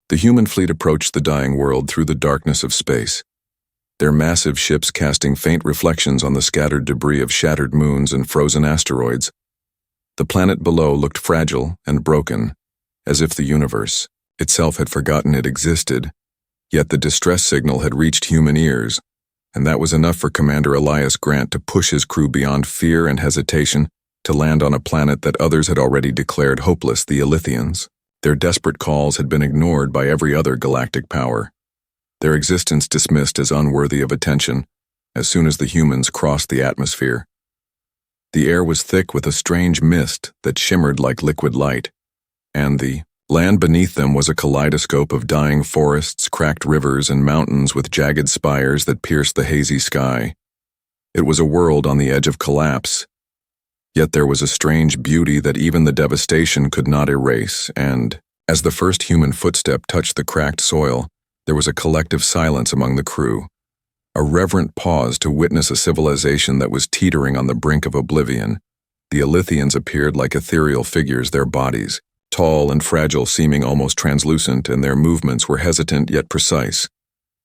The human fleet approached the dying world through the darkness of space, their massive ships casting faint reflections on the scattered debris of shattered moons and frozen asteroids. The planet below looked fragile and broken, as if the universe itself had forgotten it existed, yet the distress signal had reached human ears, and that was enough for Commander Elias Grant to push his crew beyond fear and hesitation to land on a planet that others had already declared hopeless, the Elythians. Their desperate calls had been ignored by every other galactic power, their existence dismissed as unworthy of attention as soon as the humans crossed the atmosphere. The air was thick with a strange mist that shimmered like liquid light, and the land beneath them was a kaleidoscope of dying forests, cracked rivers, and mountains with jagged spires that pierced the hazy sky. It was a world on the edge of collapse, yet there was a strange beauty that even the devastation could not erase, and, as the first human footstep touched the cracked soil, there was a collective silence among the crew, a reverent pause to witness a civilization that was teetering on the brink of oblivion. The Elythians appeared like ethereal figures, their bodies, tall and fragile, seeming almost translucent, and their movements were hesitant yet precise,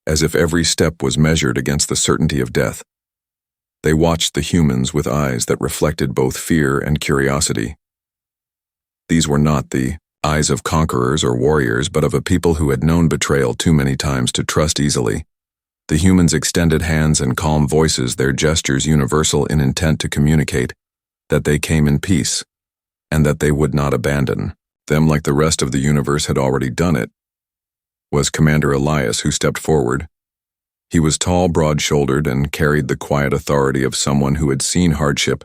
as if every step was measured against the certainty of death. They watched the humans with eyes that reflected both fear and curiosity. These were not the eyes of conquerors or warriors, but of a people who had known betrayal too many times to trust easily. The humans' extended hands and calm voices, their gestures universal in intent to communicate that they came in peace, and that they would not abandon them like the rest of the universe had already done it. Was Commander Elias, who stepped forward. He was tall, broad-shouldered, and carried the quiet authority of someone who had seen hardship,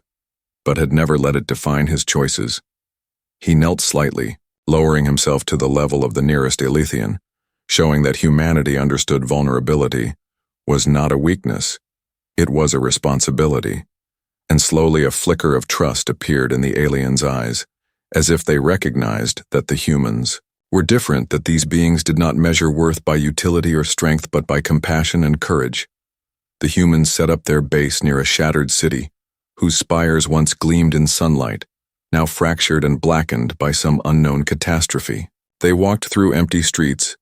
but had never let it define his choices. He knelt slightly, lowering himself to the level of the nearest Elythian, showing that humanity understood vulnerability was not a weakness, it was a responsibility. And slowly a flicker of trust appeared in the aliens' eyes, as if they recognized that the humans were different, that these beings did not measure worth by utility or strength but by compassion and courage. The humans set up their base near a shattered city, whose spires once gleamed in sunlight, now fractured and blackened by some unknown catastrophe. They walked through empty streets,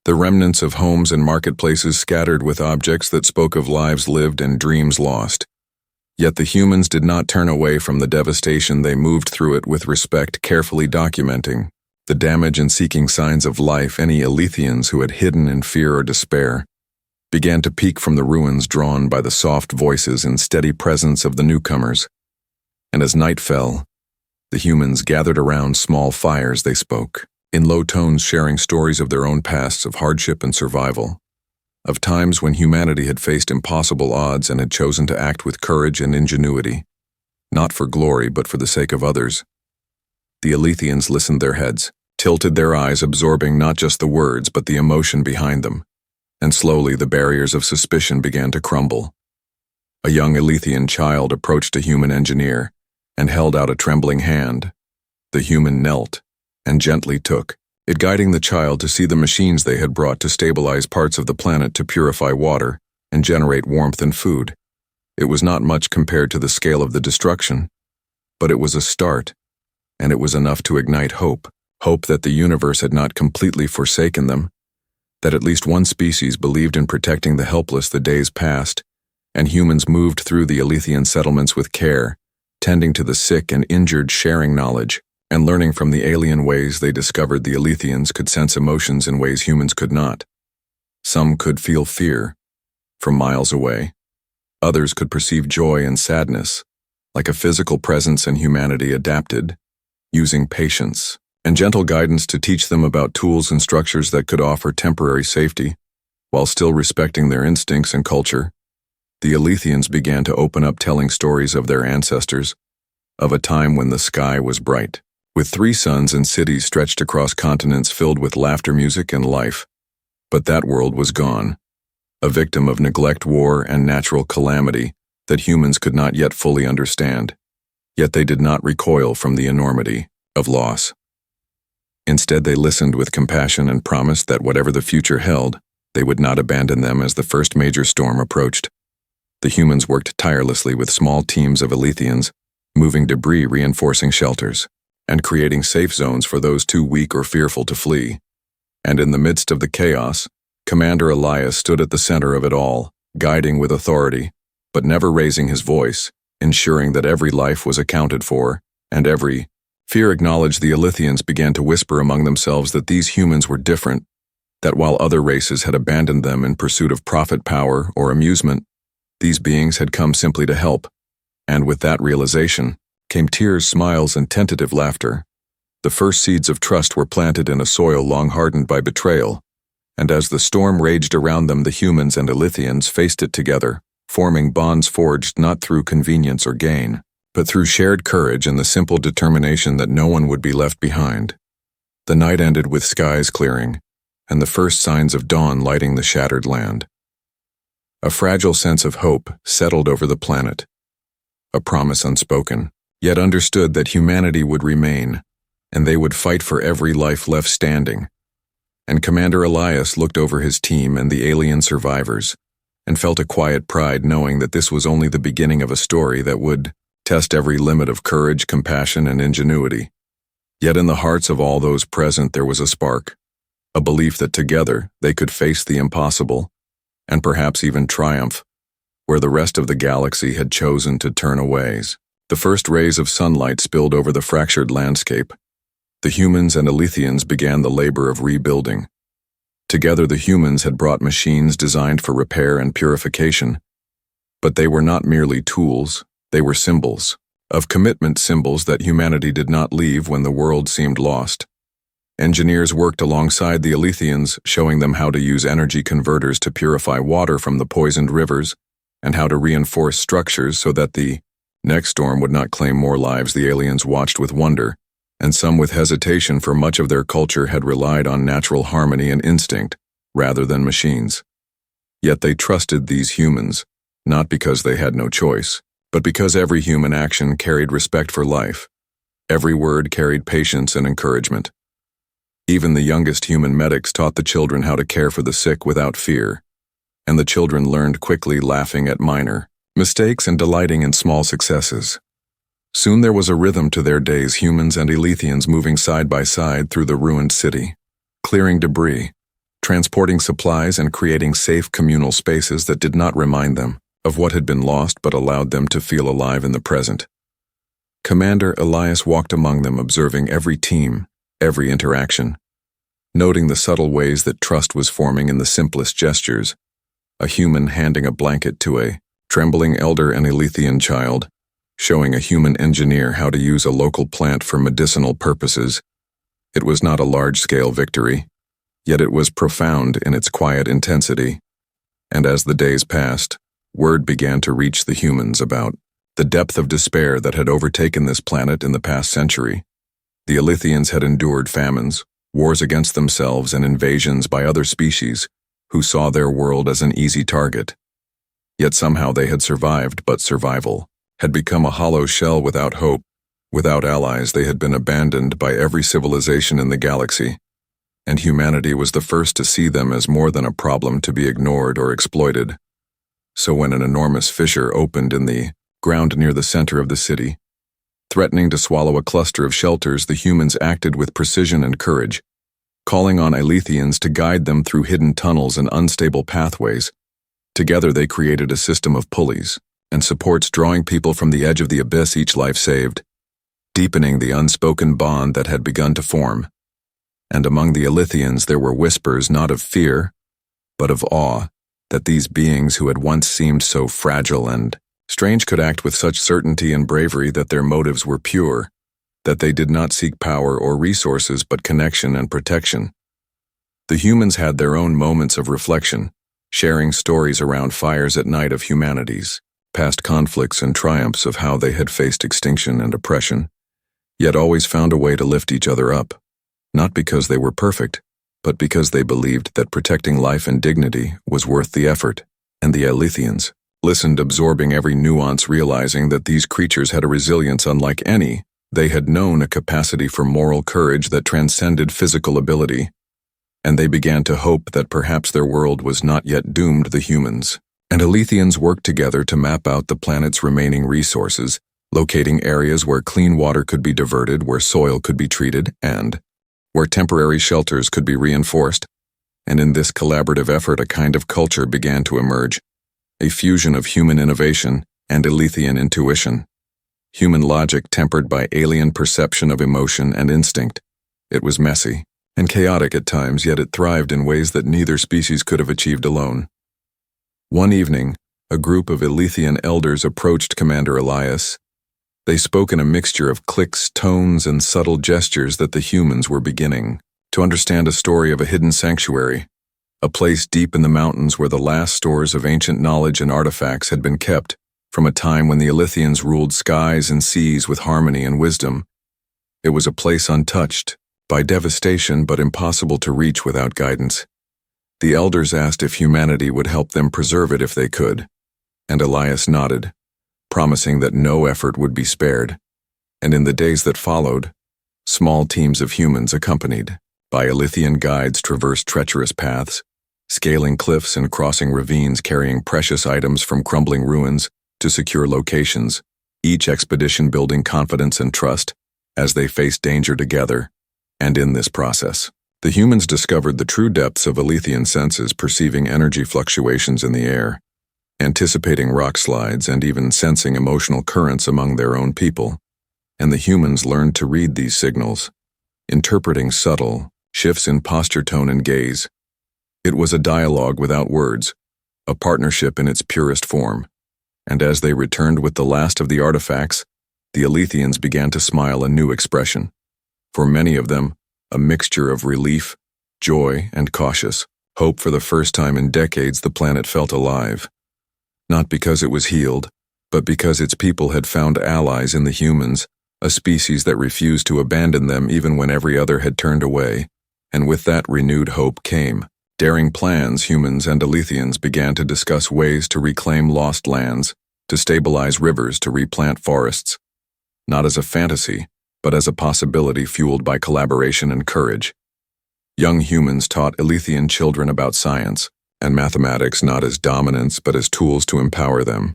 the remnants of homes and marketplaces scattered with objects that spoke of lives lived and dreams lost. Yet the humans did not turn away from the devastation. They moved through it with respect, carefully documenting the damage and seeking signs of life. Any Elythians who had hidden in fear or despair began to peek from the ruins, drawn by the soft voices and steady presence of the newcomers. And as night fell, the humans gathered around small fires. They spoke, in low tones, sharing stories of their own pasts of hardship and survival, of times when humanity had faced impossible odds and had chosen to act with courage and ingenuity, not for glory but for the sake of others. The Elythians listened, their heads tilted, their eyes absorbing not just the words but the emotion behind them, and slowly the barriers of suspicion began to crumble. A young Elythian child approached a human engineer and held out a trembling hand. The human knelt and gently took it, guiding the child to see the machines they had brought to stabilize parts of the planet, to purify water and generate warmth and food. It was not much compared to the scale of the destruction, but it was a start, and it was enough to ignite hope that the universe had not completely forsaken them, that at least one species believed in protecting the helpless. The days passed, and humans moved through the Elythian settlements with care, tending to the sick and injured, sharing knowledge, and learning from the alien ways. They discovered the Elythians could sense emotions in ways humans could not. Some could feel fear from miles away. Others could perceive joy and sadness, like a physical presence, and humanity adapted, using patience and gentle guidance to teach them about tools and structures that could offer temporary safety, while still respecting their instincts and culture. The Elythians began to open up, telling stories of their ancestors, of a time when the sky was bright, with 3 suns and cities stretched across continents filled with laughter, music, and life. But that world was gone, a victim of neglect, war, and natural calamity that humans could not yet fully understand. Yet they did not recoil from the enormity of loss. Instead, they listened with compassion and promised that whatever the future held, they would not abandon them as the first major storm approached. The humans worked tirelessly with small teams of Elythians, moving debris, reinforcing shelters, and creating safe zones for those too weak or fearful to flee. And in the midst of the chaos, Commander Elias stood at the center of it all, guiding with authority, but never raising his voice, ensuring that every life was accounted for, and every fear acknowledged. The Elythians began to whisper among themselves that these humans were different, that while other races had abandoned them in pursuit of profit, power, or amusement, these beings had come simply to help. And with that realization came tears, smiles, and tentative laughter. The first seeds of trust were planted in a soil long hardened by betrayal, and as the storm raged around them, the humans and Elythians faced it together, forming bonds forged not through convenience or gain, but through shared courage and the simple determination that no one would be left behind. The night ended with skies clearing, and the first signs of dawn lighting the shattered land. A fragile sense of hope settled over the planet, a promise unspoken, yet understood that humanity would remain, and they would fight for every life left standing. And Commander Elias looked over his team and the alien survivors, and felt a quiet pride knowing that this was only the beginning of a story that would test every limit of courage, compassion, and ingenuity. Yet in the hearts of all those present there was a spark, a belief that together they could face the impossible, and perhaps even triumph, where the rest of the galaxy had chosen to turn away. The first rays of sunlight spilled over the fractured landscape. The humans and Elythians began the labor of rebuilding. Together the humans had brought machines designed for repair and purification, but they were not merely tools, they were symbols of commitment, symbols that humanity did not leave when the world seemed lost. Engineers worked alongside the Elythians, showing them how to use energy converters to purify water from the poisoned rivers, and how to reinforce structures so that the next storm would not claim more lives. The aliens watched with wonder, and some with hesitation, for much of their culture had relied on natural harmony and instinct, rather than machines. Yet they trusted these humans, not because they had no choice, but because every human action carried respect for life. Every word carried patience and encouragement. Even the youngest human medics taught the children how to care for the sick without fear, and the children learned quickly, laughing at minor mistakes and delighting in small successes. Soon there was a rhythm to their days, humans and Elythians moving side by side through the ruined city, clearing debris, transporting supplies, and creating safe communal spaces that did not remind them of what had been lost but allowed them to feel alive in the present. Commander Elias walked among them, observing every team, every interaction, noting the subtle ways that trust was forming in the simplest gestures. A human handing a blanket to a trembling elder, an Elythian child, showing a human engineer how to use a local plant for medicinal purposes. It was not a large-scale victory, yet it was profound in its quiet intensity. And as the days passed, word began to reach the humans about the depth of despair that had overtaken this planet in the past century. The Elythians had endured famines, wars against themselves, and invasions by other species who saw their world as an easy target. Yet somehow they had survived, but survival had become a hollow shell without hope. Without allies, they had been abandoned by every civilization in the galaxy, and humanity was the first to see them as more than a problem to be ignored or exploited. So when an enormous fissure opened in the ground near the center of the city, threatening to swallow a cluster of shelters, the humans acted with precision and courage, calling on Elythians to guide them through hidden tunnels and unstable pathways. Together they created a system of pulleys and supports drawing people from the edge of the abyss, each life saved, deepening the unspoken bond that had begun to form. And among the Elythians there were whispers not of fear, but of awe, that these beings who had once seemed so fragile and strange could act with such certainty and bravery, that their motives were pure, that they did not seek power or resources but connection and protection. The humans had their own moments of reflection, sharing stories around fires at night of humanity's past conflicts and triumphs, of how they had faced extinction and oppression, yet always found a way to lift each other up, not because they were perfect, but because they believed that protecting life and dignity was worth the effort. And the Elythians listened, absorbing every nuance, realizing that these creatures had a resilience unlike any they had known, a capacity for moral courage that transcended physical ability. And they began to hope that perhaps their world was not yet doomed. The humans and Elythians worked together to map out the planet's remaining resources, locating areas where clean water could be diverted, where soil could be treated, and where temporary shelters could be reinforced, and in this collaborative effort a kind of culture began to emerge, a fusion of human innovation and Eleuthian intuition. Human logic tempered by alien perception of emotion and instinct. It was messy and chaotic at times, yet it thrived in ways that neither species could have achieved alone. One evening, a group of Eleuthian elders approached Commander Elias. They spoke in a mixture of clicks, tones, and subtle gestures that the humans were beginning to understand a story of a hidden sanctuary, a place deep in the mountains where the last stores of ancient knowledge and artifacts had been kept from a time when the Eleuthians ruled skies and seas with harmony and wisdom. It was a place untouched by devastation but impossible to reach without guidance. The elders asked if humanity would help them preserve it if they could, and Elias nodded, promising that no effort would be spared. And in the days that followed, small teams of humans accompanied by Eleuthian guides traversed treacherous paths, scaling cliffs and crossing ravines carrying precious items from crumbling ruins to secure locations, each expedition building confidence and trust as they faced danger together. And in this process, the humans discovered the true depths of Eleuthian senses, perceiving energy fluctuations in the air, anticipating rock slides, and even sensing emotional currents among their own people. And the humans learned to read these signals, interpreting subtle shifts in posture, tone, and gaze. It was a dialogue without words, a partnership in its purest form. And as they returned with the last of the artifacts, the Eleuthians began to smile a new expression. For many of them, a mixture of relief, joy, and cautious hope. For the first time in decades, the planet felt alive. Not because it was healed, but because its people had found allies in the humans, a species that refused to abandon them even when every other had turned away. And with that renewed hope came daring plans. Humans and Eleuthians began to discuss ways to reclaim lost lands, to stabilize rivers, to replant forests, not as a fantasy, but as a possibility fueled by collaboration and courage. Young humans taught Eleuthian children about science and mathematics not as dominance but as tools to empower them,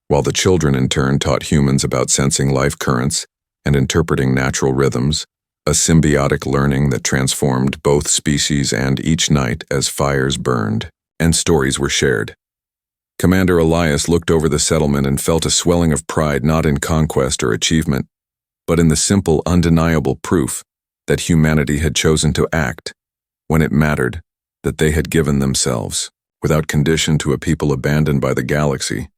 while the children in turn taught humans about sensing life currents and interpreting natural rhythms, a symbiotic learning that transformed both species. And each night, as fires burned and stories were shared, Commander Elias looked over the settlement and felt a swelling of pride, not in conquest or achievement, but in the simple, undeniable proof that humanity had chosen to act when it mattered, that they had given themselves, without condition, to a people abandoned by the galaxy.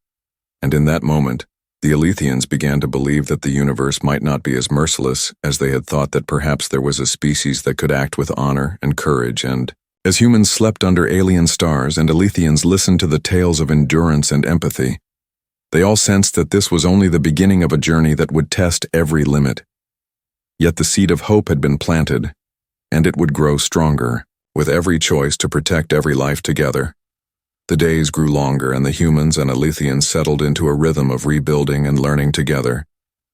And in that moment, the Eleuthians began to believe that the universe might not be as merciless as they had thought, that perhaps there was a species that could act with honor and courage. And as humans slept under alien stars and Eleuthians listened to the tales of endurance and empathy, they all sensed that this was only the beginning of a journey that would test every limit. Yet the seed of hope had been planted, and it would grow stronger, with every choice to protect every life together. The days grew longer, and the humans and Eleuthians settled into a rhythm of rebuilding and learning together.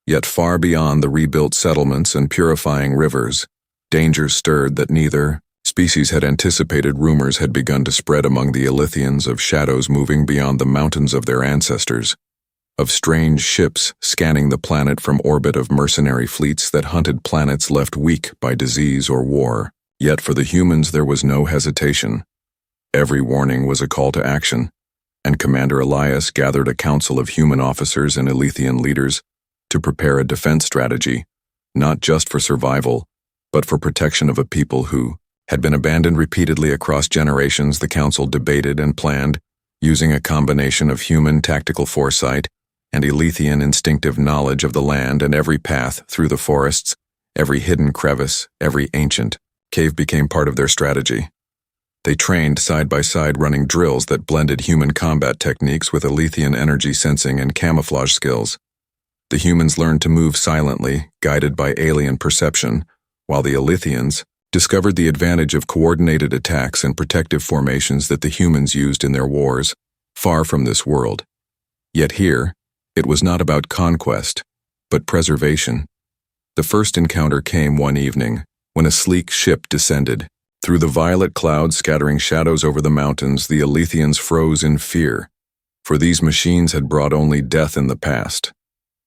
Yet far beyond the rebuilt settlements and purifying rivers, dangers stirred that neither species had anticipated. Rumors had begun to spread among the Eleuthians of shadows moving beyond the mountains of their ancestors, of strange ships scanning the planet from orbit, of mercenary fleets that hunted planets left weak by disease or war. Yet for the humans there was no hesitation. Every warning was a call to action, and Commander Elias gathered a council of human officers and Eleuthian leaders to prepare a defense strategy, not just for survival, but for protection of a people who had been abandoned repeatedly across generations. The council debated and planned, using a combination of human tactical foresight and Eleuthian instinctive knowledge of the land, and every path through the forests, every hidden crevice, every ancient cave became part of their strategy. They trained side by side, running drills that blended human combat techniques with Eleuthian energy sensing and camouflage skills. The humans learned to move silently, guided by alien perception, while the Eleuthians discovered the advantage of coordinated attacks and protective formations that the humans used in their wars, far from this world. Yet here, it was not about conquest, but preservation. The first encounter came one evening, when a sleek ship descended. Through the violet clouds scattering shadows over the mountains, the Eleuthians froze in fear, for these machines had brought only death in the past.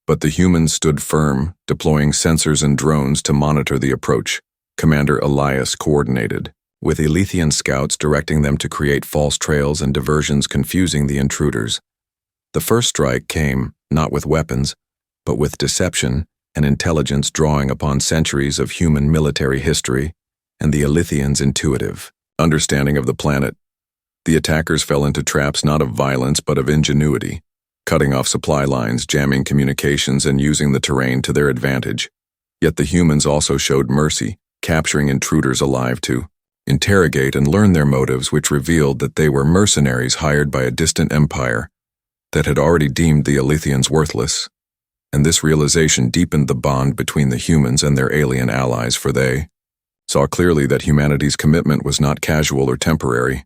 But the humans stood firm, deploying sensors and drones to monitor the approach. Commander Elias coordinated, with Elethian scouts directing them to create false trails and diversions confusing the intruders. The first strike came, not with weapons, but with deception and intelligence drawing upon centuries of human military history and the Elethians' intuitive understanding of the planet. The attackers fell into traps not of violence but of ingenuity, cutting off supply lines, jamming communications, and using the terrain to their advantage. Yet the humans also showed mercy, capturing intruders alive to interrogate and learn their motives, which revealed that they were mercenaries hired by a distant empire that had already deemed the Elethians worthless. And this realization deepened the bond between the humans and their alien allies, for they saw clearly that humanity's commitment was not casual or temporary.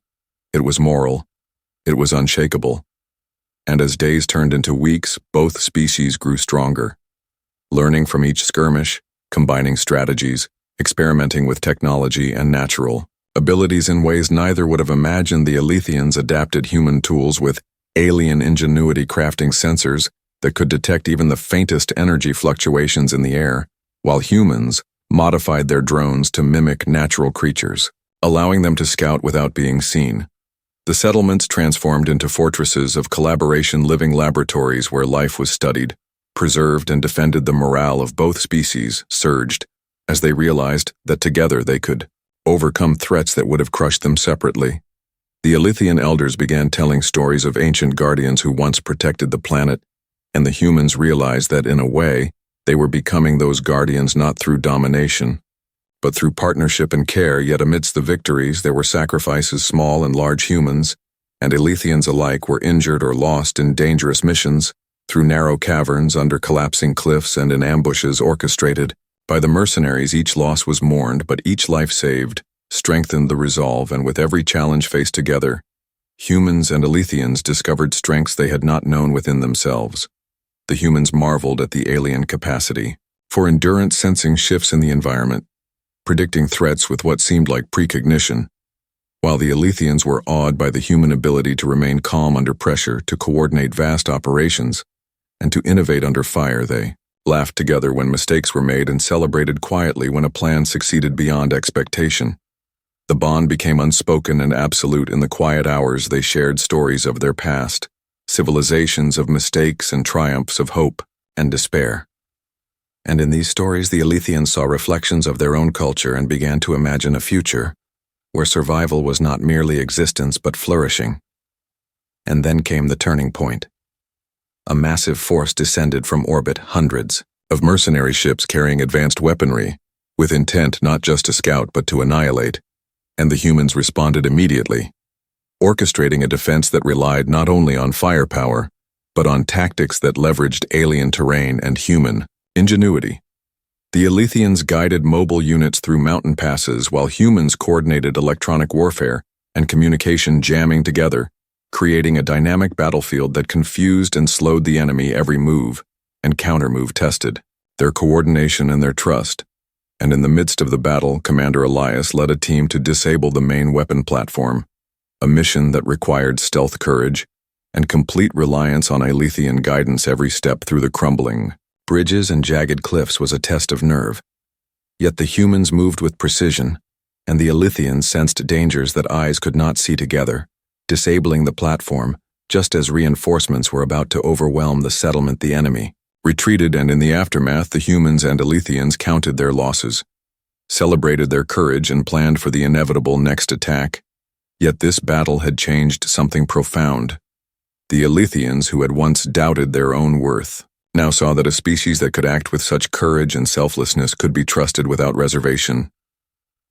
It was moral. It was unshakable. And as days turned into weeks, both species grew stronger, learning from each skirmish, combining strategies, experimenting with technology and natural abilities in ways neither would have imagined. The Elethians adapted human tools with alien ingenuity, crafting sensors that could detect even the faintest energy fluctuations in the air, while humans modified their drones to mimic natural creatures, allowing them to scout without being seen. The settlements transformed into fortresses of collaboration, living laboratories where life was studied, preserved, and defended. The morale of both species surged as they realized that together they could overcome threats that would have crushed them separately. The Elethian elders began telling stories of ancient guardians who once protected the planet, and the humans realized that in a way, they were becoming those guardians not through domination, but through partnership and care. Yet amidst the victories, there were sacrifices. Small and large humans and Elethians alike were injured or lost in dangerous missions, through narrow caverns, under collapsing cliffs, and in ambushes orchestrated by the mercenaries. Each loss was mourned, but each life saved strengthened the resolve, and with every challenge faced together, humans and Elethians discovered strengths they had not known within themselves. The humans marveled at the alien capacity for endurance, sensing shifts in the environment, predicting threats with what seemed like precognition, while the Elethians were awed by the human ability to remain calm under pressure, to coordinate vast operations, and to innovate under fire. They laughed together when mistakes were made and celebrated quietly when a plan succeeded beyond expectation. The bond became unspoken and absolute. In the quiet hours, they shared stories of their past, civilizations, of mistakes and triumphs, of hope and despair. And in these stories, the Elethians saw reflections of their own culture and began to imagine a future where survival was not merely existence but flourishing. And then came the turning point. A massive force descended from orbit, hundreds of mercenary ships carrying advanced weaponry, with intent not just to scout but to annihilate. And the humans responded immediately, orchestrating a defense that relied not only on firepower, but on tactics that leveraged alien terrain and human ingenuity. The Elethians guided mobile units through mountain passes, while humans coordinated electronic warfare and communication, jamming together, creating a dynamic battlefield that confused and slowed the enemy. Every move and countermove tested their coordination and their trust. And in the midst of the battle, Commander Elias led a team to disable the main weapon platform, a mission that required stealth, courage, and complete reliance on Elethian guidance. Every step through the crumbling bridges and jagged cliffs was a test of nerve. Yet the humans moved with precision, and the Elethians sensed dangers that eyes could not see together, disabling the platform just as reinforcements were about to overwhelm the settlement. The enemy retreated, and in the aftermath, the humans and Elethians counted their losses, celebrated their courage, and planned for the inevitable next attack. Yet this battle had changed something profound. The Elethians, who had once doubted their own worth, now saw that a species that could act with such courage and selflessness could be trusted without reservation.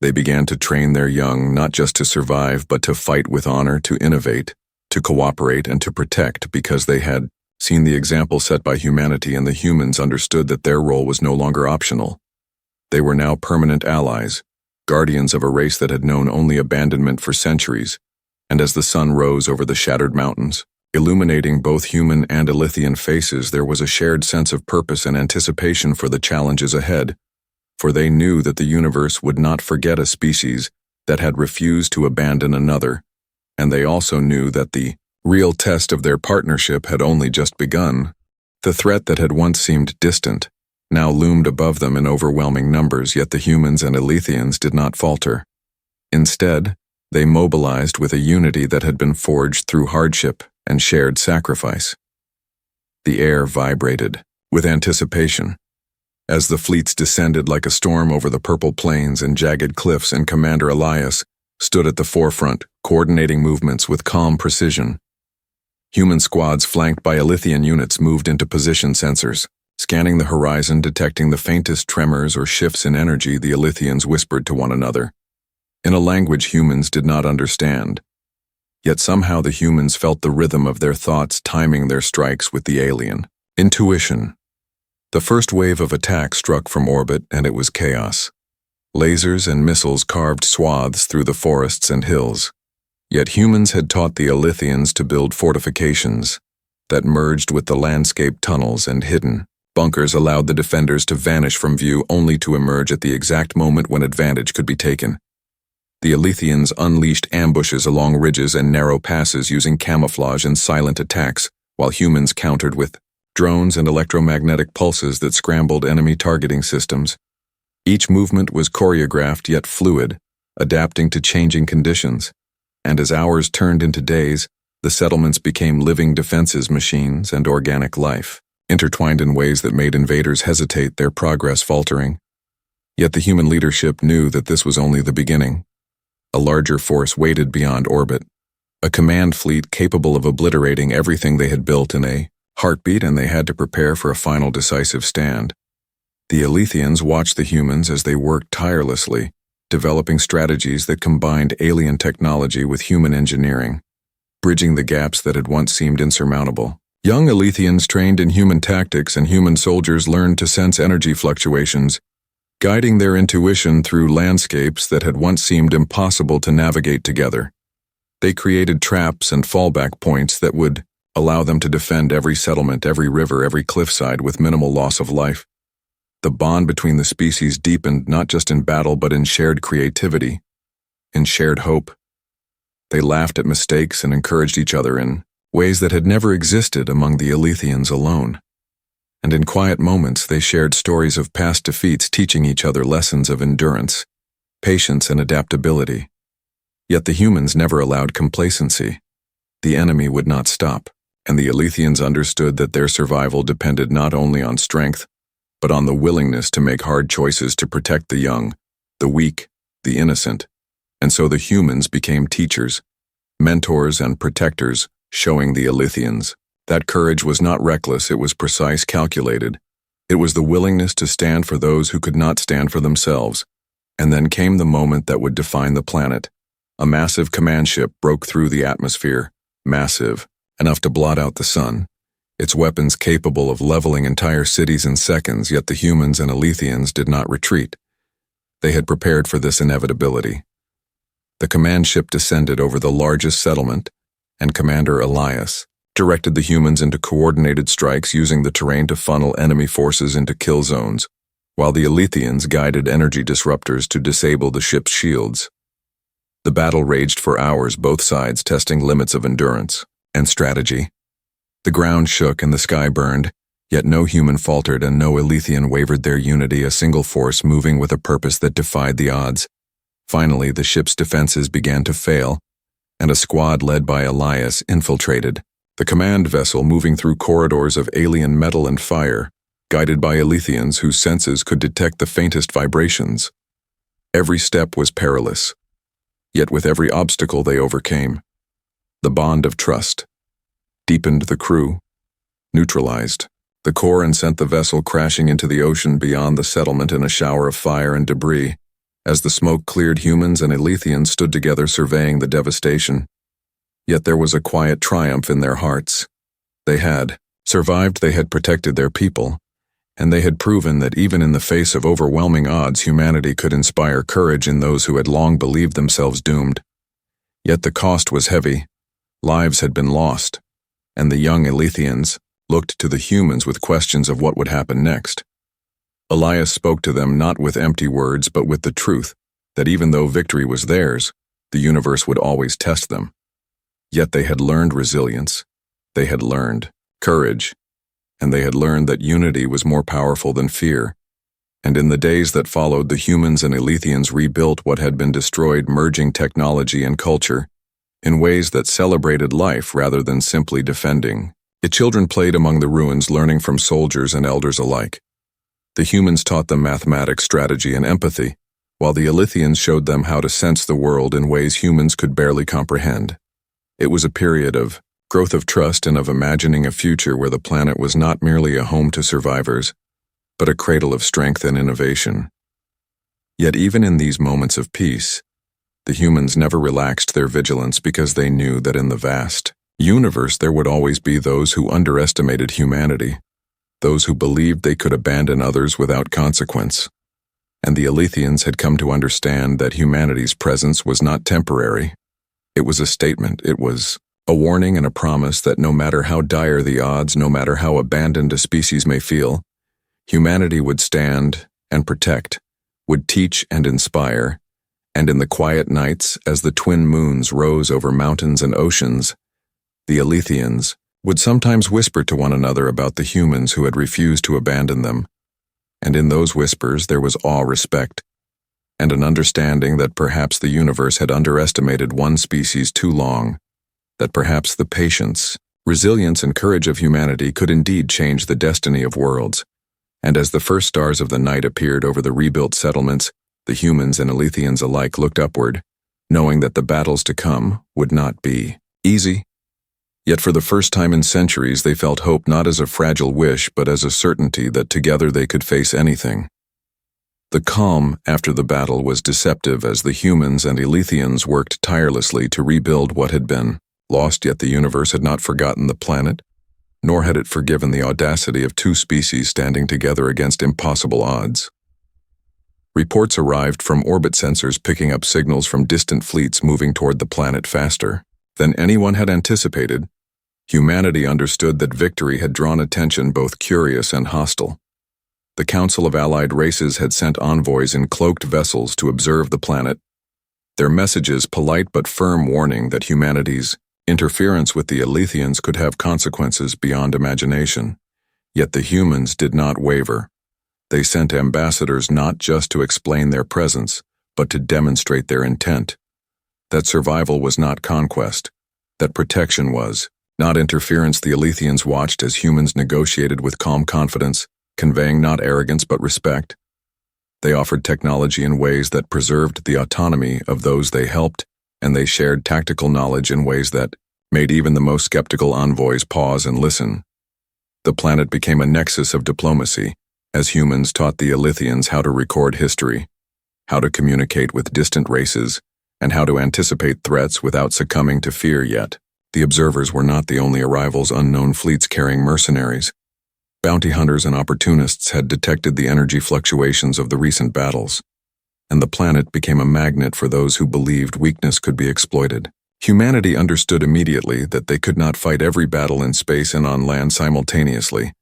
They began to train their young not just to survive but to fight with honor, to innovate, to cooperate, and to protect, because they had seen the example set by humanity, and the humans understood that their role was no longer optional. They were now permanent allies, guardians of a race that had known only abandonment for centuries. And as the sun rose over the shattered mountains, illuminating both human and Elethian faces, there was a shared sense of purpose and anticipation for the challenges ahead, for they knew that the universe would not forget a species that had refused to abandon another, and they also knew that the real test of their partnership had only just begun. The threat that had once seemed distant now loomed above them in overwhelming numbers, yet the humans and Elethians did not falter. Instead, they mobilized with a unity that had been forged through hardship and shared sacrifice. The air vibrated with anticipation as the fleets descended like a storm over the purple plains and jagged cliffs, and Commander Elias stood at the forefront, coordinating movements with calm precision. Human squads flanked by Elethian units moved into position sensors, scanning the horizon, detecting the faintest tremors or shifts in energy. The Elethians whispered to one another, in a language humans did not understand. Yet somehow the humans felt the rhythm of their thoughts, timing their strikes with the alien. Intuition. The first wave of attack struck from orbit, and it was chaos. Lasers and missiles carved swaths through the forests and hills. Yet humans had taught the Elethians to build fortifications that merged with the landscape. Tunnels and hidden bunkers allowed the defenders to vanish from view, only to emerge at the exact moment when advantage could be taken. The Elethians unleashed ambushes along ridges and narrow passes using camouflage and silent attacks, while humans countered with drones and electromagnetic pulses that scrambled enemy targeting systems. Each movement was choreographed yet fluid, adapting to changing conditions. And as hours turned into days, the settlements became living defenses machines, and organic life intertwined in ways that made invaders hesitate, their progress faltering. Yet the human leadership knew that this was only the beginning. A larger force waited beyond orbit, a command fleet capable of obliterating everything they had built in a heartbeat, and they had to prepare for a final decisive stand. The Elethians watched the humans as they worked tirelessly, developing strategies that combined alien technology with human engineering, bridging the gaps that had once seemed insurmountable. Young Elethians trained in human tactics, and human soldiers learned to sense energy fluctuations, guiding their intuition through landscapes that had once seemed impossible to navigate together. They created traps and fallback points that would allow them to defend every settlement, every river, every cliffside with minimal loss of life. The bond between the species deepened not just in battle but in shared creativity, in shared hope. They laughed at mistakes and encouraged each other in ways that had never existed among the Elethians alone. And in quiet moments they shared stories of past defeats, teaching each other lessons of endurance, patience, and adaptability. Yet the humans never allowed complacency. The enemy would not stop, and the Elethians understood that their survival depended not only on strength, but on the willingness to make hard choices to protect the young, the weak, the innocent. And so the humans became teachers, mentors, and protectors, showing the Elethians that courage was not reckless, it was precise, calculated. It was the willingness to stand for those who could not stand for themselves. And then came the moment that would define the planet. A massive command ship broke through the atmosphere, massive, enough to blot out the sun, its weapons capable of leveling entire cities in seconds. Yet the humans and Elethians did not retreat. They had prepared for this inevitability. The command ship descended over the largest settlement, and Commander Elias directed the humans into coordinated strikes, using the terrain to funnel enemy forces into kill zones, while the Elethians guided energy disruptors to disable the ship's shields. The battle raged for hours, both sides testing limits of endurance and strategy. The ground shook and the sky burned, yet no human faltered and no Elethian wavered their unity, a single force moving with a purpose that defied the odds. Finally, the ship's defenses began to fail, and a squad led by Elias infiltrated the command vessel, moving through corridors of alien metal and fire, guided by Elethians whose senses could detect the faintest vibrations. Every step was perilous, yet with every obstacle they overcame. The bond of trust deepened the crew, neutralized the core, and sent the vessel crashing into the ocean beyond the settlement in a shower of fire and debris. As the smoke cleared, humans and Elethians stood together surveying the devastation. Yet there was a quiet triumph in their hearts. They had survived, they had protected their people, and they had proven that even in the face of overwhelming odds, humanity could inspire courage in those who had long believed themselves doomed. Yet the cost was heavy. Lives had been lost, and the young Elethians looked to the humans with questions of what would happen next. Elias spoke to them not with empty words but with the truth that even though victory was theirs, the universe would always test them. Yet they had learned resilience. They had learned courage. and they had learned that unity was more powerful than fear. And in the days that followed, the humans and Elethians rebuilt what had been destroyed, merging technology and culture in ways that celebrated life rather than simply defending. The children played among the ruins, learning from soldiers and elders alike. The humans taught them mathematics, strategy, and empathy, while the Elethians showed them how to sense the world in ways humans could barely comprehend. It was a period of growth, of trust, and of imagining a future where the planet was not merely a home to survivors, but a cradle of strength and innovation. Yet even in these moments of peace, the humans never relaxed their vigilance, because they knew that in the vast universe there would always be those who underestimated humanity, those who believed they could abandon others without consequence. And the Elethians had come to understand that humanity's presence was not temporary. It was a statement. It was a warning and a promise that no matter how dire the odds, no matter how abandoned a species may feel, humanity would stand and protect, would teach and inspire. And in the quiet nights, as the twin moons rose over mountains and oceans, the Elethians would sometimes whisper to one another about the humans who had refused to abandon them. And in those whispers there was awe, respect, and an understanding that perhaps the universe had underestimated one species too long, that perhaps the patience, resilience, and courage of humanity could indeed change the destiny of worlds. And as the first stars of the night appeared over the rebuilt settlements, the humans and Elethians alike looked upward, knowing that the battles to come would not be easy. Yet for the first time in centuries they felt hope not as a fragile wish but as a certainty that together they could face anything. The calm after the battle was deceptive as the humans and Elethians worked tirelessly to rebuild what had been lost, yet the universe had not forgotten the planet, nor had it forgiven the audacity of two species standing together against impossible odds. Reports arrived from orbit sensors picking up signals from distant fleets moving toward the planet faster than anyone had anticipated. Humanity understood that victory had drawn attention both curious and hostile. The Council of Allied Races had sent envoys in cloaked vessels to observe the planet, their messages polite but firm, warning that humanity's interference with the Elethians could have consequences beyond imagination. Yet the humans did not waver. They sent ambassadors not just to explain their presence, but to demonstrate their intent. That survival was not conquest, that protection was not interference. The Elethians watched as humans negotiated with calm confidence, conveying not arrogance but respect. They offered technology in ways that preserved the autonomy of those they helped, and they shared tactical knowledge in ways that made even the most skeptical envoys pause and listen. The planet became a nexus of diplomacy, as humans taught the Elethians how to record history, how to communicate with distant races, and how to anticipate threats without succumbing to fear. Yet the observers were not the only arrivals. Unknown fleets carrying mercenaries, bounty hunters, and opportunists had detected the energy fluctuations of the recent battles, and the planet became a magnet for those who believed weakness could be exploited. Humanity understood immediately that they could not fight every battle in space and on land simultaneously,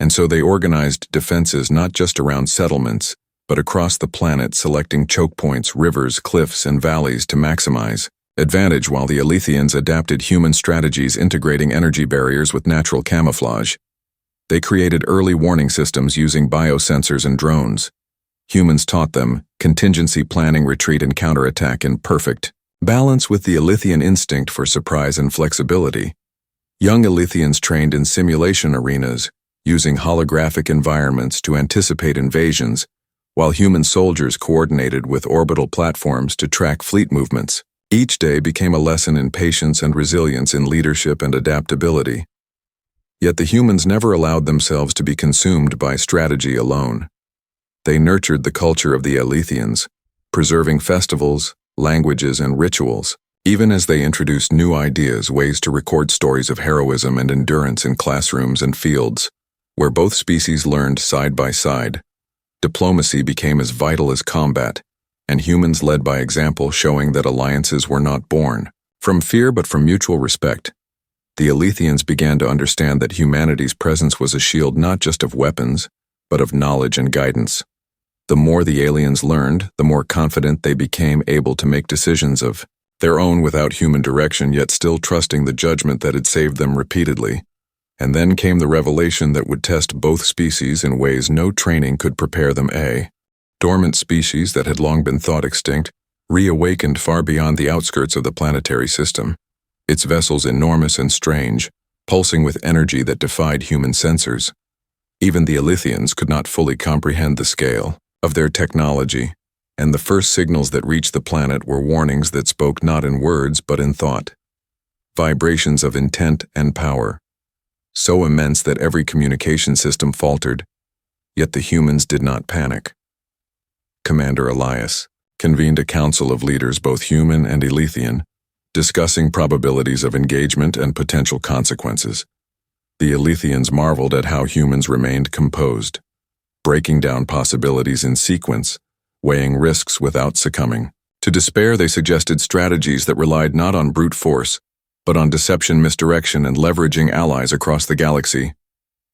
and so they organized defenses not just around settlements, but across the planet, selecting choke points, rivers, cliffs, and valleys to maximize advantage, while the Elethians adapted human strategies, integrating energy barriers with natural camouflage. They created early warning systems using biosensors and drones. Humans taught them contingency planning, retreat, and counterattack in perfect balance with the Elethian instinct for surprise and flexibility. Young Elethians trained in simulation arenas, using holographic environments to anticipate invasions, while human soldiers coordinated with orbital platforms to track fleet movements. Each day became a lesson in patience and resilience, in leadership and adaptability. Yet the humans never allowed themselves to be consumed by strategy alone. They nurtured the culture of the Elethians, preserving festivals, languages, and rituals, even as they introduced new ideas, ways to record stories of heroism and endurance in classrooms and fields, where both species learned side by side. Diplomacy became as vital as combat, and humans led by example, showing that alliances were not born from fear but from mutual respect. The Elethians began to understand that humanity's presence was a shield not just of weapons, but of knowledge and guidance. The more the aliens learned, the more confident they became, able to make decisions of their own without human direction, yet still trusting the judgment that had saved them repeatedly. And then came the revelation that would test both species in ways no training could prepare them. Dormant species that had long been thought extinct reawakened far beyond the outskirts of the planetary system, its vessels enormous and strange, pulsing with energy that defied human sensors. Even the Elythians could not fully comprehend the scale of their technology, and the first signals that reached the planet were warnings that spoke not in words but in thought. Vibrations of intent and power, so immense that every communication system faltered, yet the humans did not panic. Commander Elias convened a council of leaders, both human and Elythian, discussing probabilities of engagement and potential consequences. The Elythians marveled at how humans remained composed, breaking down possibilities in sequence, weighing risks without succumbing. To despair, they suggested strategies that relied not on brute force, but on deception, misdirection, and leveraging allies across the galaxy.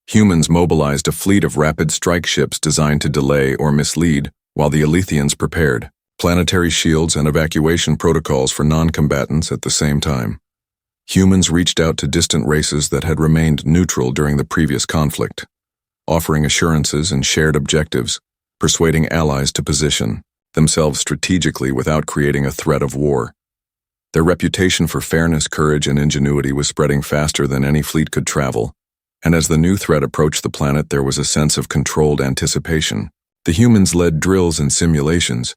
Humans mobilized a fleet of rapid strike ships designed to delay or mislead, while the Elythians prepared planetary shields and evacuation protocols for non-combatants at the same time. Humans reached out to distant races that had remained neutral during the previous conflict, offering assurances and shared objectives, persuading allies to position themselves strategically without creating a threat of war. Their reputation for fairness, courage, and ingenuity was spreading faster than any fleet could travel, and as the new threat approached the planet, there was a sense of controlled anticipation. The humans led drills and simulations,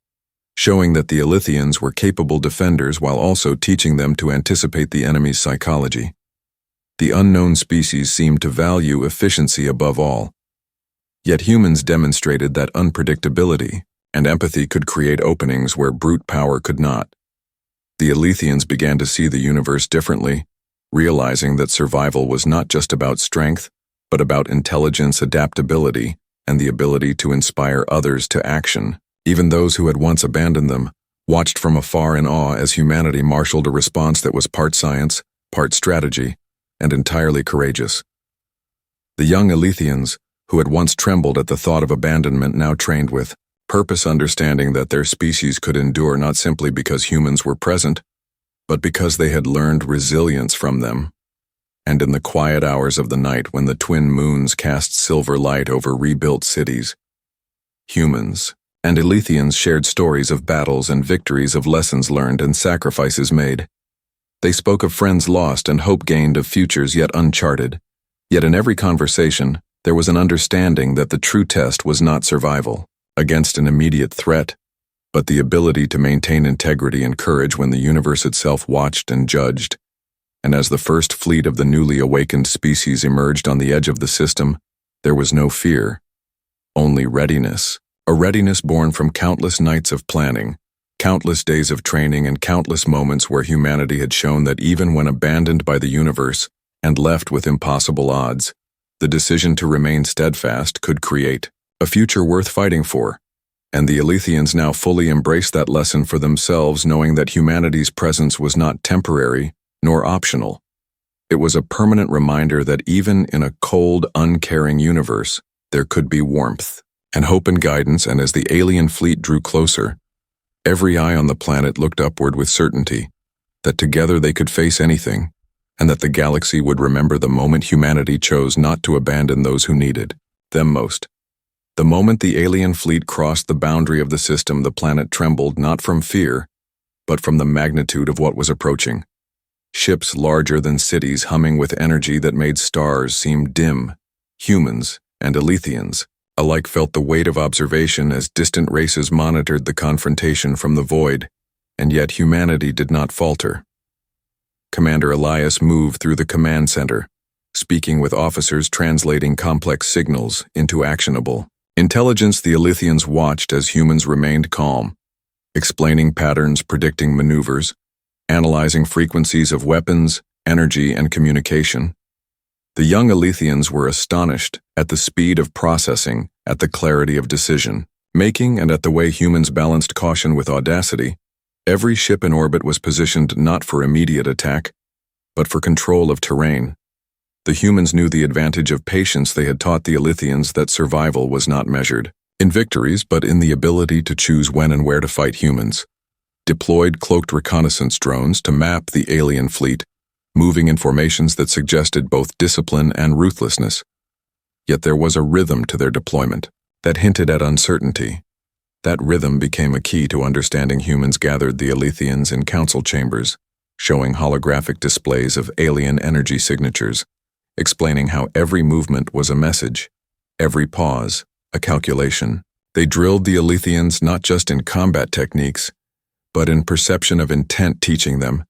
showing that the Elythians were capable defenders while also teaching them to anticipate the enemy's psychology. The unknown species seemed to value efficiency above all. Yet humans demonstrated that unpredictability and empathy could create openings where brute power could not. The Elythians began to see the universe differently, realizing that survival was not just about strength, but about intelligence, adaptability, and the ability to inspire others to action. Even those who had once abandoned them watched from afar in awe as humanity marshaled a response that was part science, part strategy, and entirely courageous. The young Elythians, who had once trembled at the thought of abandonment, now trained with purpose, understanding that their species could endure not simply because humans were present, but because they had learned resilience from them. And in the quiet hours of the night when the twin moons cast silver light over rebuilt cities, humans and Elythians shared stories of battles and victories, of lessons learned and sacrifices made. They spoke of friends lost and hope gained, of futures yet uncharted. Yet in every conversation, there was an understanding that the true test was not survival against an immediate threat, but the ability to maintain integrity and courage when the universe itself watched and judged. And as the first fleet of the newly awakened species emerged on the edge of the system, there was no fear, only readiness. A readiness born from countless nights of planning, countless days of training, and countless moments where humanity had shown that even when abandoned by the universe and left with impossible odds, the decision to remain steadfast could create a future worth fighting for. And the Elythians now fully embraced that lesson for themselves, knowing that humanity's presence was not temporary nor optional. It was a permanent reminder that even in a cold, uncaring universe, there could be warmth and hope and guidance. And as the alien fleet drew closer, every eye on the planet looked upward with certainty that together they could face anything, and that the galaxy would remember the moment humanity chose not to abandon those who needed them most. The moment the alien fleet crossed the boundary of the system, the planet trembled, not from fear, but from the magnitude of what was approaching. Ships larger than cities, humming with energy that made stars seem dim. Humans and Elythians alike felt the weight of observation as distant races monitored the confrontation from the void, and yet humanity did not falter. Commander Elias moved through the command center, speaking with officers, translating complex signals into actionable intelligence. The Elythians watched as humans remained calm, explaining patterns, predicting maneuvers, analyzing frequencies of weapons, energy, and communication. The young Elythians were astonished at the speed of processing, at the clarity of decision-making, and at the way humans balanced caution with audacity. Every ship in orbit was positioned not for immediate attack, but for control of terrain. The humans knew the advantage of patience. They had taught the Elythians that survival was not measured in victories, but in the ability to choose when and where to fight. Humans deployed cloaked reconnaissance drones to map the alien fleet, moving in formations that suggested both discipline and ruthlessness. Yet there was a rhythm to their deployment that hinted at uncertainty. That rhythm became a key to understanding humans gathered the Alethians in council chambers, showing holographic displays of alien energy signatures, explaining how every movement was a message, every pause, a calculation. They drilled the Alethians not just in combat techniques, but in perception of intent, teaching them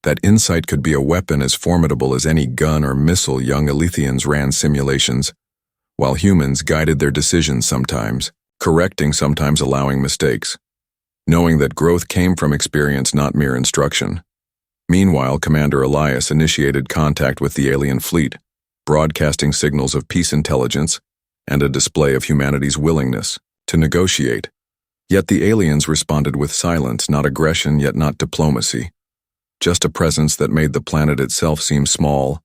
that insight could be a weapon as formidable as any gun or missile. Young Alethians ran simulations, while humans guided their decisions, sometimes correcting, sometimes allowing mistakes, knowing that growth came from experience, not mere instruction. Meanwhile, Commander Elias initiated contact with the alien fleet, broadcasting signals of peace intelligence and a display of humanity's willingness to negotiate. Yet the aliens responded with silence, not aggression, yet not diplomacy. Just a presence that made the planet itself seem small.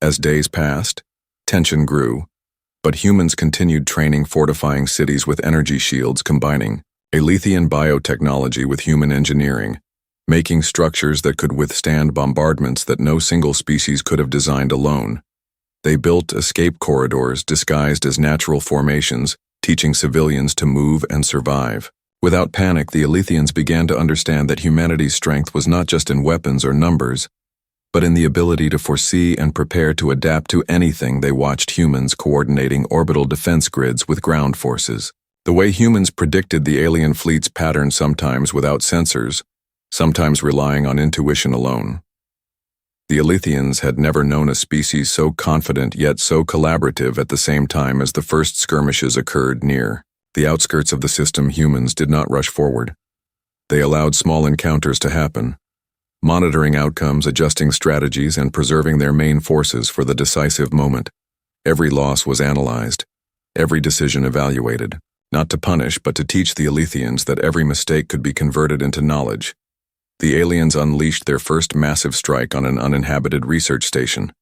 As days passed, tension grew, but humans continued training, fortifying cities with energy shields, combining Alethian biotechnology with human engineering, making structures that could withstand bombardments that no single species could have designed alone. They built escape corridors disguised as natural formations, teaching civilians to move and survive. Without panic, the Alethians began to understand that humanity's strength was not just in weapons or numbers, but in the ability to foresee and prepare to adapt to anything. They watched humans coordinating orbital defense grids with ground forces. The way humans predicted the alien fleet's pattern, sometimes without sensors, sometimes relying on intuition alone. The Alethians had never known a species so confident yet so collaborative. At the same time as the first skirmishes occurred near the outskirts of the system, humans did not rush forward. They allowed small encounters to happen, monitoring outcomes, adjusting strategies, and preserving their main forces for the decisive moment. Every loss was analyzed, every decision evaluated, not to punish but to teach the Alethians that every mistake could be converted into knowledge. The aliens unleashed their first massive strike on an uninhabited research station.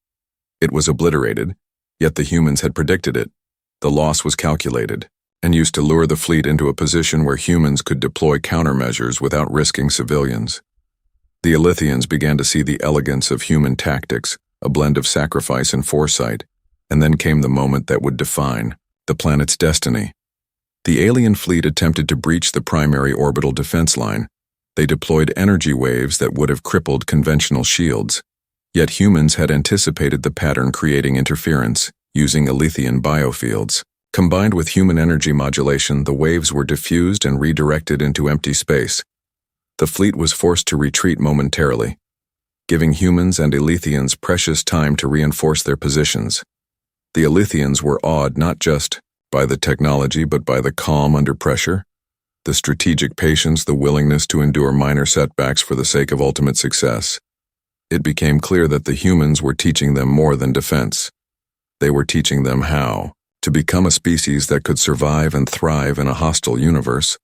It was obliterated, yet the humans had predicted it. The loss was calculated, and used to lure the fleet into a position where humans could deploy countermeasures without risking civilians. The Alethians began to see the elegance of human tactics, a blend of sacrifice and foresight, and then came the moment that would define the planet's destiny. The alien fleet attempted to breach the primary orbital defense line. They deployed energy waves that would have crippled conventional shields. Yet humans had anticipated the pattern, creating interference, using Alethian biofields. Combined with human energy modulation, the waves were diffused and redirected into empty space. The fleet was forced to retreat momentarily, giving humans and Alethians precious time to reinforce their positions. The Alethians were awed not just by the technology but by the calm under pressure, the strategic patience, the willingness to endure minor setbacks for the sake of ultimate success. It became clear that the humans were teaching them more than defense. They were teaching them how to become a species that could survive and thrive in a hostile universe.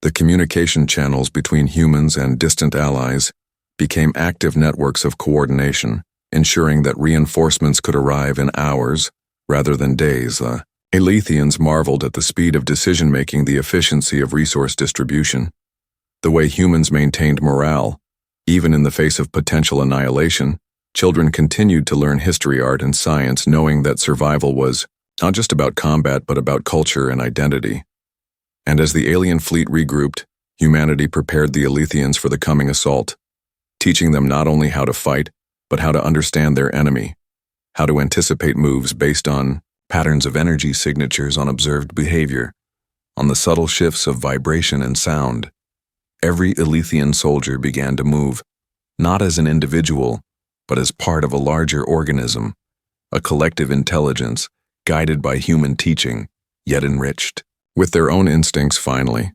The communication channels between humans and distant allies became active networks of coordination, ensuring that reinforcements could arrive in hours rather than days. Alethians marveled at the speed of decision-making, the efficiency of resource distribution, the way humans maintained morale. Even in the face of potential annihilation, children continued to learn history, art, and science, knowing that survival was not just about combat but about culture and identity. And as the alien fleet regrouped, humanity prepared the Alethians for the coming assault, teaching them not only how to fight, but how to understand their enemy, how to anticipate moves based on patterns of energy signatures, on observed behavior, on the subtle shifts of vibration and sound. Every Alethian soldier began to move, not as an individual, but as part of a larger organism, a collective intelligence guided by human teaching, yet enriched with their own instincts. Finally,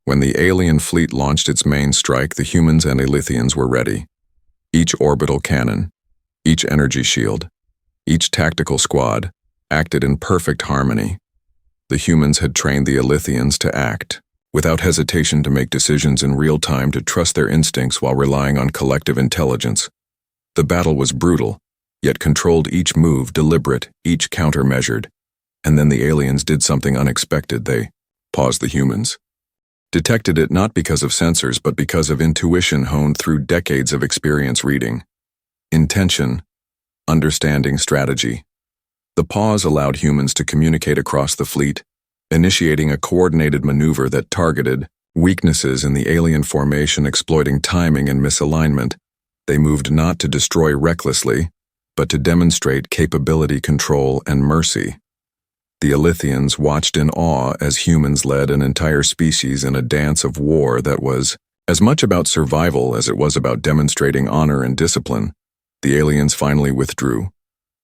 when the alien fleet launched its main strike, the humans and Alethians were ready. Each orbital cannon, each energy shield, each tactical squad acted in perfect harmony. The humans had trained the Alethians to act without hesitation, to make decisions in real time, to trust their instincts while relying on collective intelligence. The battle was brutal, yet controlled, each move deliberate, each counter measured. And then the aliens did something unexpected. They paused. The humans detected it not because of sensors but because of intuition honed through decades of experience reading. intention, understanding strategy. The pause allowed humans to communicate across the fleet, initiating a coordinated maneuver that targeted weaknesses in the alien formation, exploiting timing and misalignment. They moved not to destroy recklessly, but to demonstrate capability, control, and mercy. The Elythians watched in awe as humans led an entire species in a dance of war that was as much about survival as it was about demonstrating honor and discipline. The aliens finally withdrew,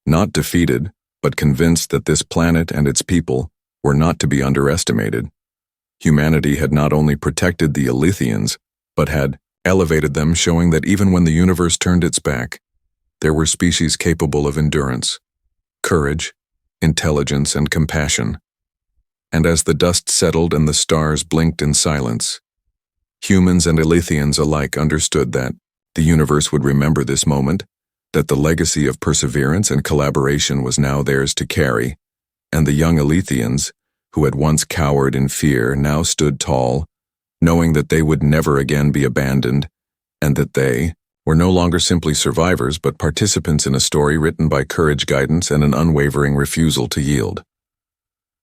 not defeated, but convinced that this planet and its people were not to be underestimated. Humanity had not only protected the Elythians, but had elevated them, showing that even when the universe turned its back, there were species capable of endurance, courage, intelligence, and compassion. And as the dust settled and the stars blinked in silence, humans and Elythians alike understood that the universe would remember this moment, that the legacy of perseverance and collaboration was now theirs to carry, and the young Elythians, who had once cowered in fear, now stood tall, knowing that they would never again be abandoned, and that they were no longer simply survivors but participants in a story written by courage, guidance, and an unwavering refusal to yield.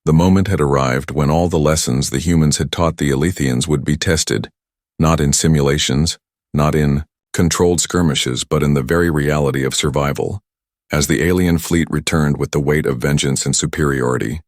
The moment had arrived when all the lessons the humans had taught the Elythians would be tested, not in simulations, not in controlled skirmishes, but in the very reality of survival. As the alien fleet returned with the weight of vengeance and superiority,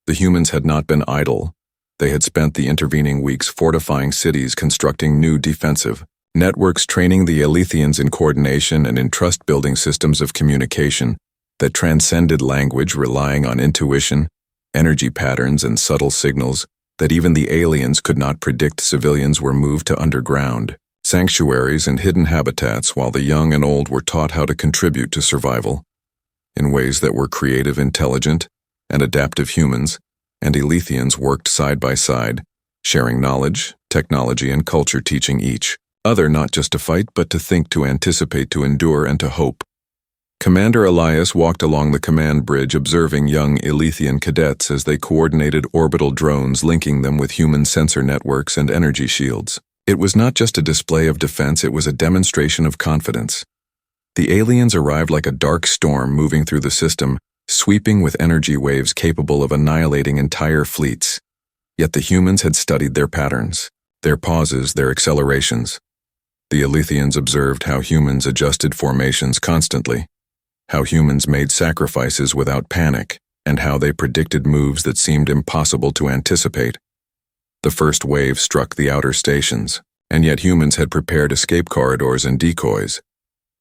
the humans had not been idle. They had spent the intervening weeks fortifying cities, constructing new defensive networks, training the Elythians in coordination and in trust-building systems of communication that transcended language, relying on intuition, energy patterns, and subtle signals that even the aliens could not predict. Civilians were moved to underground sanctuaries and hidden habitats, while the young and old were taught how to contribute to survival in ways that were creative, intelligent, and adaptive. Humans and Elythians worked side by side, sharing knowledge, technology, and culture, teaching each other not just to fight but to think, to anticipate, to endure, and to hope. Commander Elias walked along the command bridge, observing young Elythian cadets as they coordinated orbital drones, linking them with human sensor networks and energy shields. It was not just a display of defense, it was a demonstration of confidence. The aliens arrived like a dark storm moving through the system, sweeping with energy waves capable of annihilating entire fleets. Yet the humans had studied their patterns, their pauses, their accelerations. The Elythians observed how humans adjusted formations constantly, how humans made sacrifices without panic, and how they predicted moves that seemed impossible to anticipate. The first wave struck the outer stations, and yet humans had prepared escape corridors and decoys.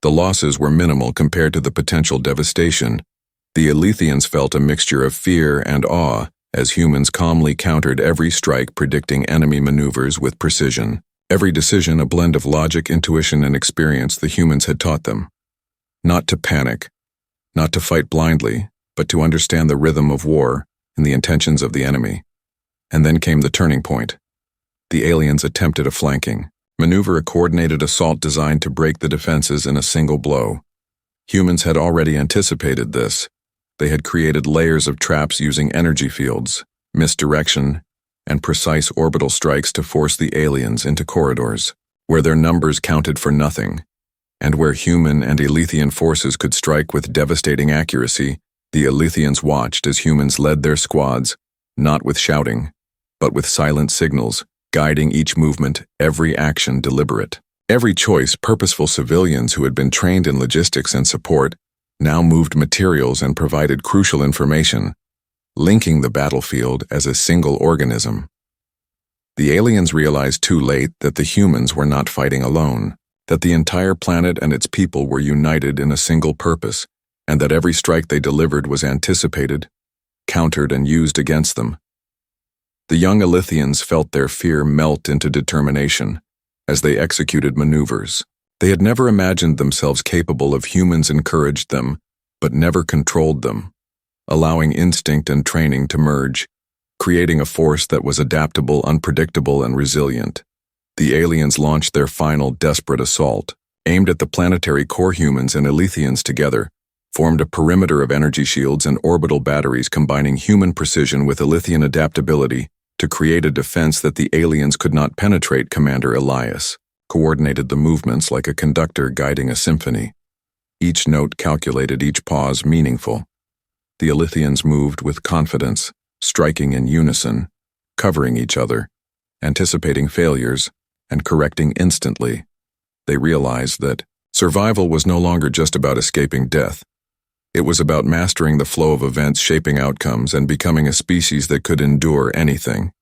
The losses were minimal compared to the potential devastation. The Elythians felt a mixture of fear and awe as humans calmly countered every strike, predicting enemy maneuvers with precision. Every decision a blend of logic, intuition, and experience the humans had taught them. Not to panic, not to fight blindly, but to understand the rhythm of war and the intentions of the enemy. And then came the turning point. The aliens attempted a flanking maneuver, a coordinated assault designed to break the defenses in a single blow. Humans had already anticipated this. They had created layers of traps using energy fields, misdirection, and precise orbital strikes to force the aliens into corridors where their numbers counted for nothing, and where human and Elythian forces could strike with devastating accuracy. The Elythians watched as humans led their squads, not with shouting, but with silent signals, guiding each movement, every action deliberate, every choice purposeful. Civilians who had been trained in logistics and support now moved materials and provided crucial information, linking the battlefield as a single organism. The aliens realized too late that the humans were not fighting alone, that the entire planet and its people were united in a single purpose, and that every strike they delivered was anticipated, countered, and used against them. The young Elythians felt their fear melt into determination as they executed maneuvers. They had never imagined themselves capable of. Humans encouraged them, but never controlled them, allowing instinct and training to merge, creating a force that was adaptable, unpredictable, and resilient. The aliens launched their final desperate assault, aimed at the planetary core. Humans and Elythians together formed a perimeter of energy shields and orbital batteries, combining human precision with Elythian adaptability to create a defense that the aliens could not penetrate. Commander Elias coordinated the movements like a conductor guiding a symphony. each note calculated, each pause meaningful. The Elythians moved with confidence, striking in unison, covering each other, anticipating failures, and correcting instantly. They realized that survival was no longer just about escaping death. It was about mastering the flow of events, shaping outcomes, and becoming a species that could endure anything.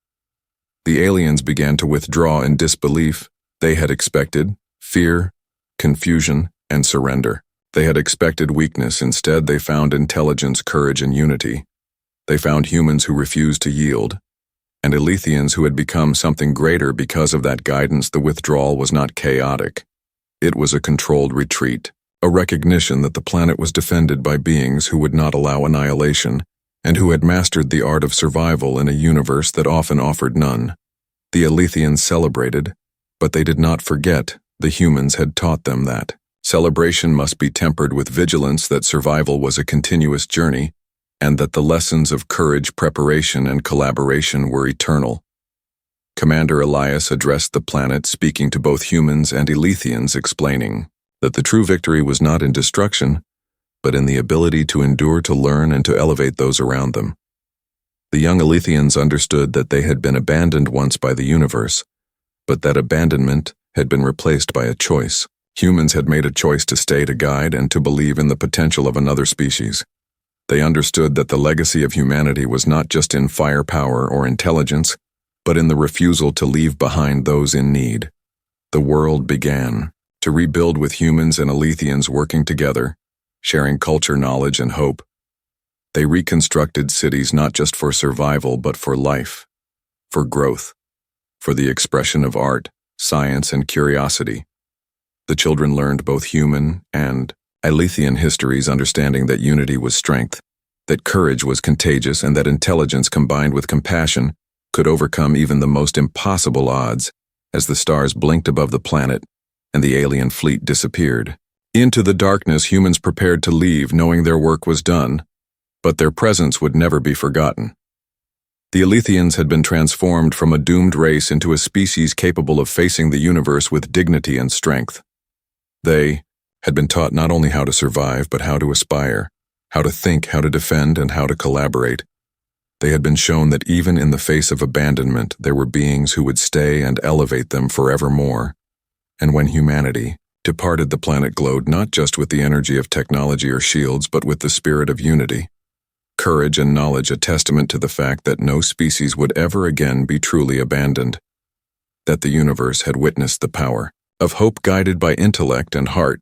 The aliens began to withdraw in disbelief. They had expected fear, confusion, and surrender. They had expected weakness. Instead, they found intelligence, courage, and unity. They found humans who refused to yield, and Elythians who had become something greater because of that guidance. The withdrawal was not chaotic. It was a controlled retreat, a recognition that the planet was defended by beings who would not allow annihilation, and who had mastered the art of survival in a universe that often offered none. The Elythians celebrated, but they did not forget the humans had taught them that celebration must be tempered with vigilance, that survival was a continuous journey, and that the lessons of courage, preparation, and collaboration were eternal. Commander Elias addressed the planet, speaking to both humans and Elythians, explaining that the true victory was not in destruction, but in the ability to endure, to learn, and to elevate those around them. The young Elythians understood that they had been abandoned once by the universe, but that abandonment had been replaced by a choice. Humans had made a choice to stay, to guide, and to believe in the potential of another species. They understood that the legacy of humanity was not just in firepower or intelligence, but in the refusal to leave behind those in need. The world began to rebuild with humans and Elythians working together, sharing culture, knowledge, and hope. They reconstructed cities not just for survival, but for life, for growth, for the expression of art, science, and curiosity. The children learned both human and Elythian histories, understanding that unity was strength, that courage was contagious, and that intelligence combined with compassion could overcome even the most impossible odds. As the stars blinked above the planet and the alien fleet disappeared into the darkness, humans prepared to leave, knowing their work was done, but their presence would never be forgotten. The Elythians had been transformed from a doomed race into a species capable of facing the universe with dignity and strength. They had been taught not only how to survive, but how to aspire, how to think, how to defend, and how to collaborate. They had been shown that even in the face of abandonment, there were beings who would stay and elevate them forevermore. And when humanity departed, the planet glowed not just with the energy of technology or shields, but with the spirit of unity, courage, and knowledge, a testament to the fact that no species would ever again be truly abandoned, that the universe had witnessed the power of hope guided by intellect and heart,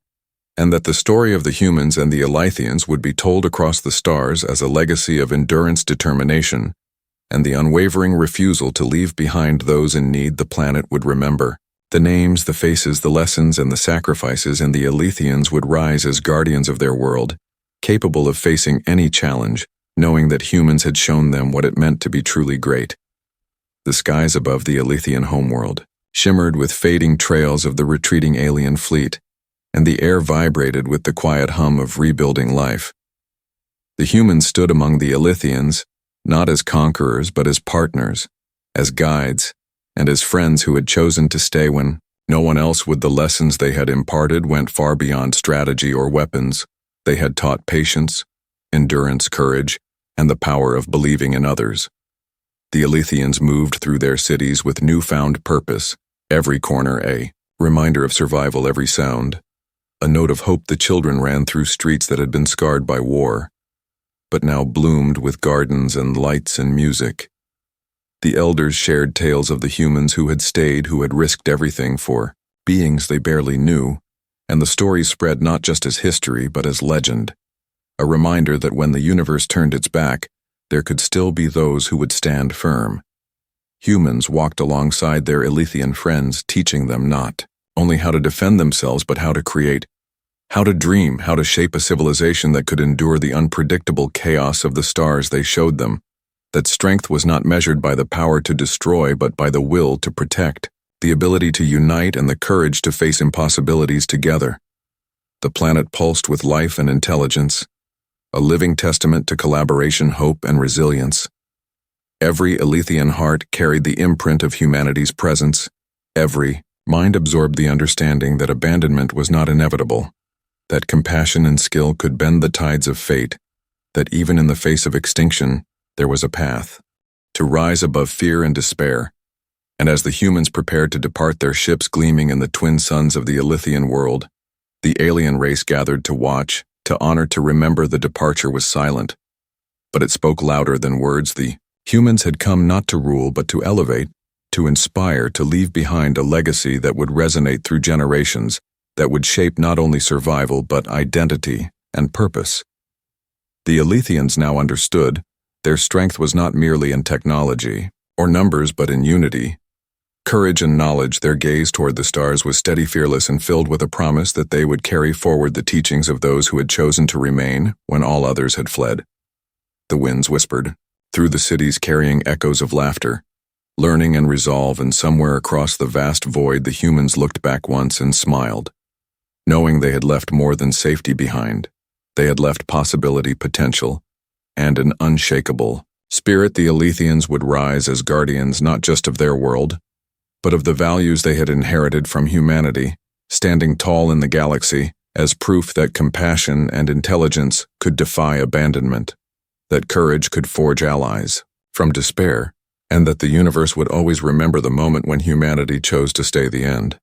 and that the story of the humans and the Elythians would be told across the stars as a legacy of endurance, determination, and the unwavering refusal to leave behind those in need. The planet would remember the names, the faces, the lessons, and the sacrifices, and the Elythians would rise as guardians of their world, capable of facing any challenge, knowing that humans had shown them what it meant to be truly great. The skies above the Elythian homeworld shimmered with fading trails of the retreating alien fleet, and the air vibrated with the quiet hum of rebuilding life. The humans stood among the Elythians, not as conquerors but as partners, as guides, and as friends who had chosen to stay when no one else would. The lessons they had imparted went far beyond strategy or weapons. They had taught patience, endurance, courage, and the power of believing in others. The Elythians moved through their cities with newfound purpose, every corner a reminder of survival, every sound a note of hope. The children ran through streets that had been scarred by war, but now bloomed with gardens and lights and music. The elders shared tales of the humans who had stayed, who had risked everything for beings they barely knew, and the stories spread not just as history but as legend, a reminder that when the universe turned its back, there could still be those who would stand firm. Humans walked alongside their Elythian friends, teaching them not only how to defend themselves but how to create, how to dream, how to shape a civilization that could endure the unpredictable chaos of the stars. They showed them that strength was not measured by the power to destroy but by the will to protect, the ability to unite, and the courage to face impossibilities together. The planet pulsed with life and intelligence, a living testament to collaboration, hope, and resilience. Every Elythian heart carried the imprint of humanity's presence. Every mind absorbed the understanding that abandonment was not inevitable, that compassion and skill could bend the tides of fate, that even in the face of extinction, there was a path to rise above fear and despair. And as the humans prepared to depart, their ships gleaming in the twin suns of the Elythian world, the alien race gathered to watch, to honor, to remember. The departure was silent, but it spoke louder than words. The humans had come not to rule, but to elevate, to inspire, to leave behind a legacy that would resonate through generations, that would shape not only survival but identity and purpose. The Elythians now understood their strength was not merely in technology or numbers, but in unity, courage and knowledge. Their gaze toward the stars was steady, fearless, and filled with a promise that they would carry forward the teachings of those who had chosen to remain when all others had fled. The winds whispered through the cities, carrying echoes of laughter, learning, and resolve, and somewhere across the vast void the humans looked back once and smiled, knowing they had left more than safety behind. They had left possibility, potential, and an unshakable spirit. The Elythians would rise as guardians not just of their world, but of the values they had inherited from humanity, standing tall in the galaxy as proof that compassion and intelligence could defy abandonment, that courage could forge allies from despair, and that the universe would always remember the moment when humanity chose to stay the end.